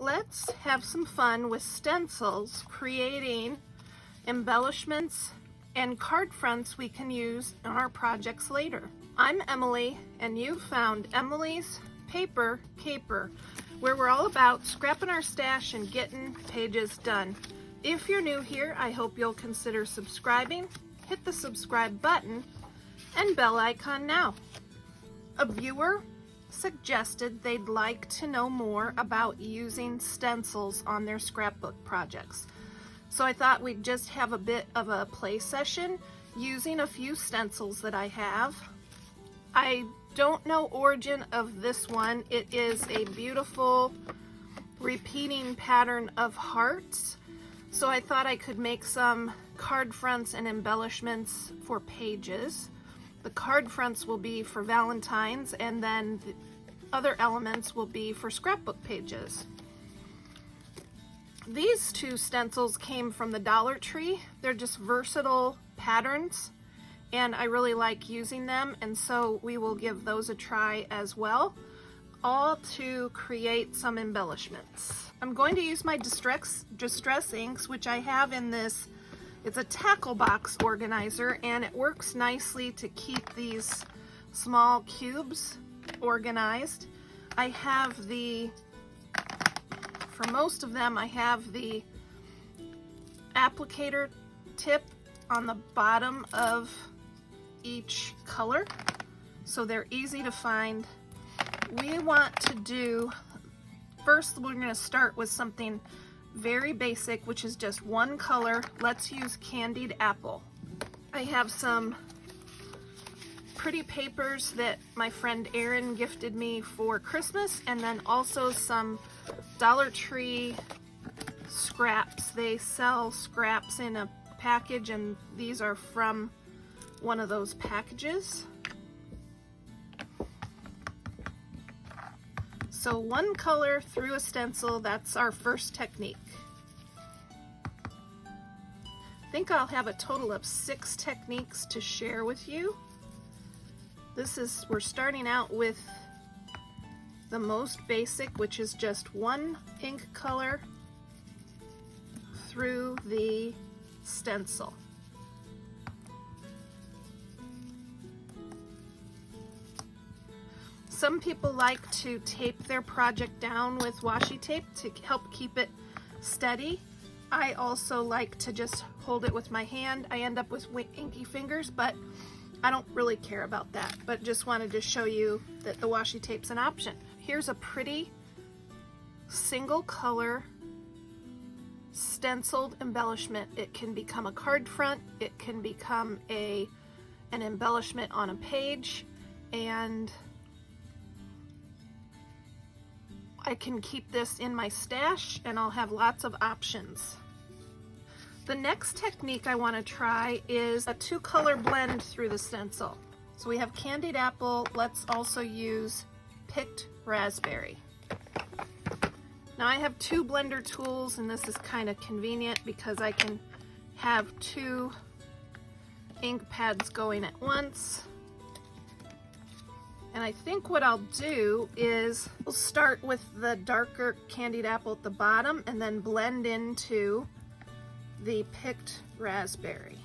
let's have some fun with stencils, creating embellishments and card fronts we can use in our projects later. I'm Emily, and you found Emilee's Paper Caper, where we're all about scrapping our stash and getting pages done. If you're new here, I hope you'll consider subscribing. Hit the subscribe button and bell icon now. A viewer suggested they'd like to know more about using stencils on their scrapbook projects. So I thought we'd just have a bit of a play session using a few stencils that I have. I don't know origin of this one. It is a beautiful repeating pattern of hearts. So I thought I could make some card fronts and embellishments for pages. The card fronts will be for Valentine's, and then the other elements will be for scrapbook pages. These two stencils came from the Dollar Tree. They're just versatile patterns, and I really like using them, and so we will give those a try as well, all to create some embellishments. I'm going to use my distress inks, which I have in this. It's a tackle box organizer, and it works nicely to keep these small cubes organized. I have for most of them, I have the applicator tip on the bottom of each color, so they're easy to find. We want to do, first we're going to start with something very basic, which is just one color. Let's use Candied Apple. I have some pretty papers that my friend Erin gifted me for Christmas, and then also some Dollar Tree scraps. They sell scraps in a package, and these are from one of those packages. So one color through a stencil, that's our first technique. I think I'll have a total of 6 techniques to share with you. We're starting out with the most basic, which is just one ink color through the stencil. Some people like to tape their project down with washi tape to help keep it steady. I also like to just hold it with my hand. I end up with inky fingers, but I don't really care about that, but just wanted to show you that the washi tape's an option. Here's a pretty single color stenciled embellishment. It can become a card front, it can become an embellishment on a page, and I can keep this in my stash, and I'll have lots of options. The next technique I want to try is a 2-color blend through the stencil. So we have Candied Apple. Let's also use Picked Raspberry. Now I have 2 blender tools, and this is kind of convenient because I can have 2 ink pads going at once. And I think what I'll do is we'll start with the darker Candied Apple at the bottom and then blend into the Picked Raspberry.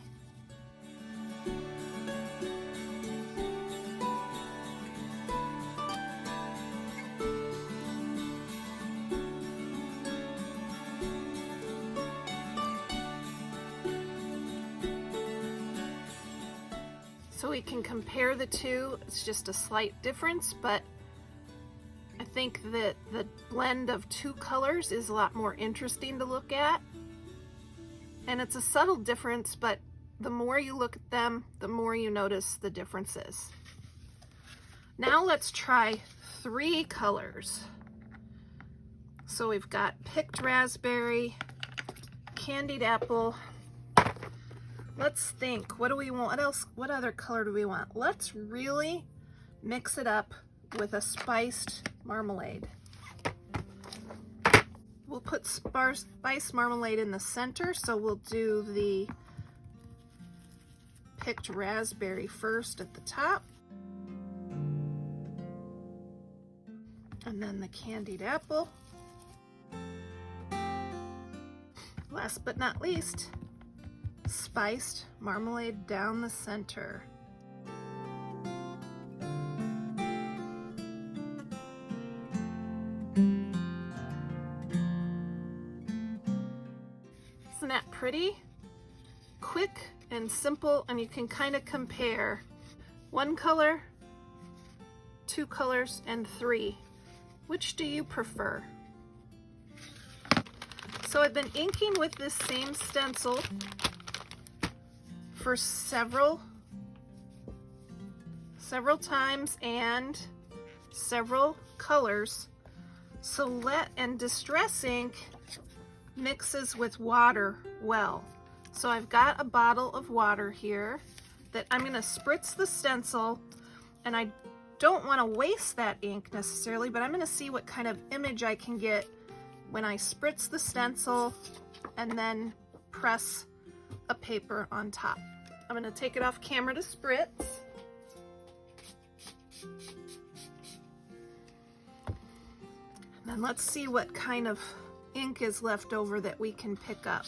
So we can compare the two. It's just a slight difference, but I think that the blend of 2 colors is a lot more interesting to look at. And it's a subtle difference, but the more you look at them, the more you notice the differences. Now let's try 3 colors. So we've got Picked Raspberry, Candied Apple. Let's think, what do we want? What other color do we want? Let's really mix it up with a spiced marmalade. We'll put spiced marmalade in the center, so we'll do the Picked Raspberry first at the top. And then the Candied Apple. Last but not least, spiced marmalade down the center. Isn't that pretty? Quick and simple, and you can kind of compare one color, two colors, and three. Which do you prefer? So I've been inking with this same stencil for several times and several colors. And Distress ink mixes with water well. So I've got a bottle of water here that I'm going to spritz the stencil, and I don't want to waste that ink necessarily, but I'm going to see what kind of image I can get when I spritz the stencil and then press a paper on top. I'm going to take it off camera to spritz. And then let's see what kind of ink is left over that we can pick up.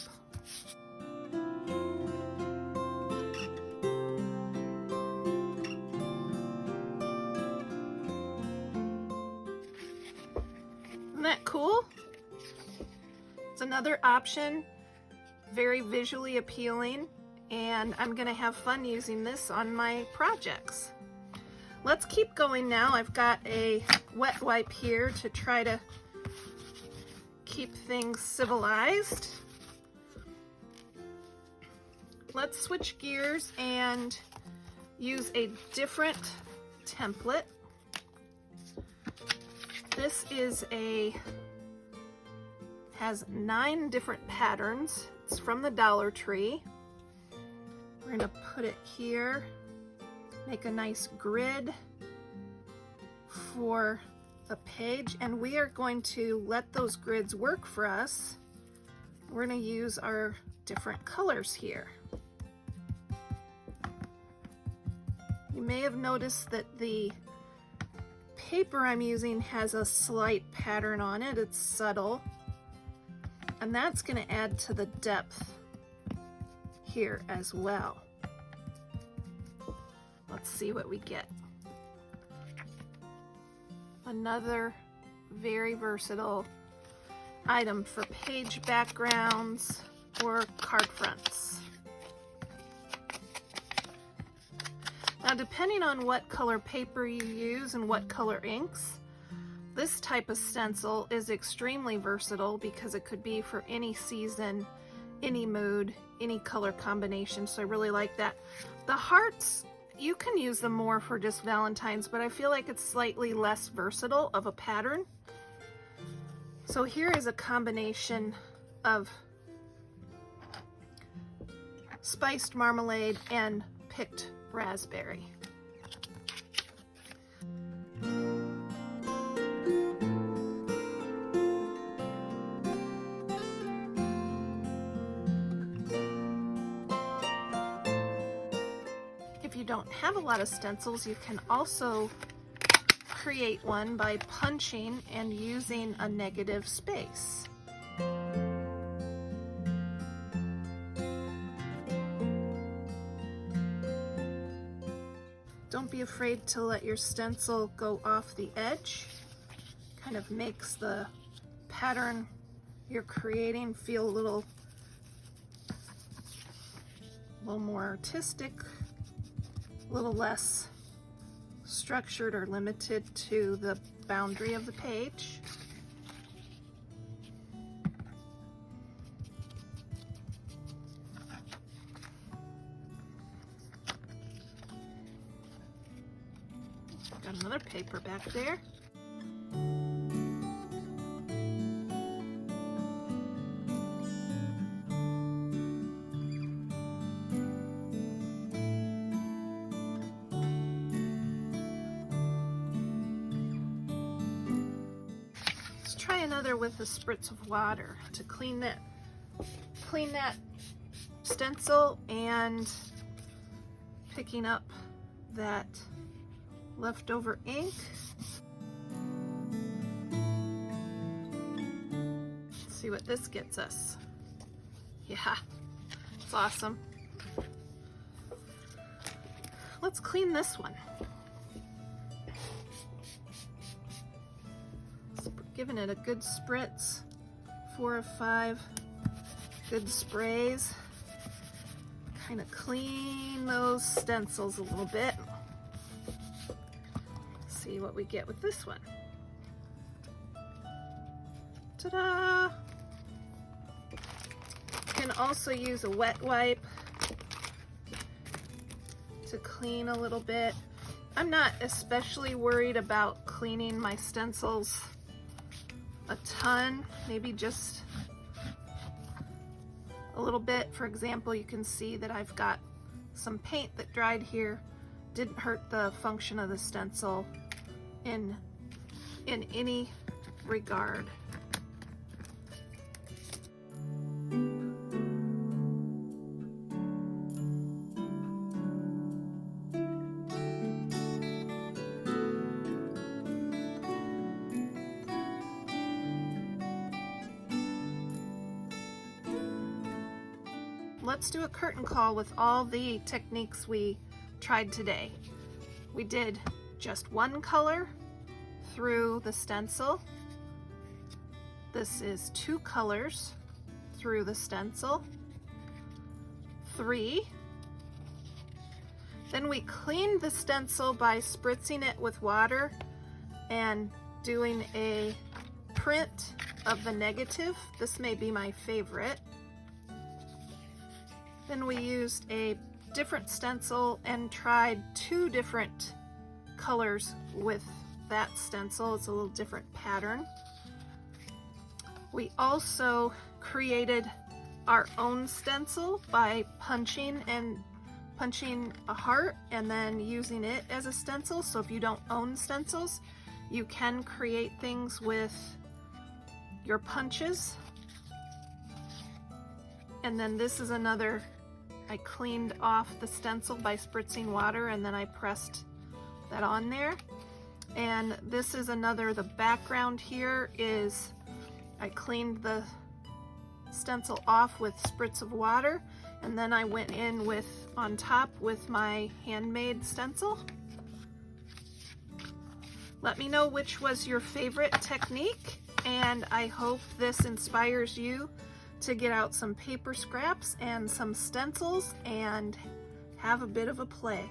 Isn't that cool? It's another option, very visually appealing, and I'm going to have fun using this on my projects. Let's keep going now. I've got a wet wipe here to try to keep things civilized. Let's switch gears and use a different template. This has 9 different patterns. It's from the Dollar Tree. We're gonna put it here, make a nice grid for a page, and we are going to let those grids work for us. We're gonna use our different colors here. You may have noticed that the paper I'm using has a slight pattern on it. It's subtle, and that's going to add to the depth here as well. Let's see what we get. Another very versatile item for page backgrounds or card fronts. Now, depending on what color paper you use and what color inks, this type of stencil is extremely versatile because it could be for any season, any mood, any color combination, so I really like that. The hearts, you can use them more for just Valentine's, but I feel like it's slightly less versatile of a pattern. So here is a combination of spiced marmalade and picked raspberry. If you don't have a lot of stencils, you can also create one by punching and using a negative space. Don't be afraid to let your stencil go off the edge. Kind of makes the pattern you're creating feel a little more artistic, a little less structured or limited to the boundary of the page. Got another paper back there. Let's try another with a spritz of water to clean that stencil and picking up that leftover ink. Let's see what this gets us. Yeah, it's awesome. Let's clean this one. Giving it a good spritz, 4 of 5 good sprays. Kind of clean those stencils a little bit. See what we get with this one. Ta-da! You can also use a wet wipe to clean a little bit. I'm not especially worried about cleaning my stencils a ton, maybe just a little bit. For example, you can see that I've got some paint that dried here. Didn't hurt the function of the stencil in any regard. Let's do a curtain call with all the techniques we tried today. We did just one color through the stencil. This is 2 colors through the stencil. 3. Then we cleaned the stencil by spritzing it with water and doing a print of the negative. This may be my favorite. Then we used a different stencil and tried 2 different colors with that stencil. It's a little different pattern. We also created our own stencil by punching a heart and then using it as a stencil. So if you don't own stencils, you can create things with your punches. And then this is another, I cleaned off the stencil by spritzing water and then I pressed that on there. And this is another, the background here is, I cleaned the stencil off with spritz of water and then I went in with, on top with my handmade stencil. Let me know which was your favorite technique, and I hope this inspires you to get out some paper scraps and some stencils and have a bit of a play.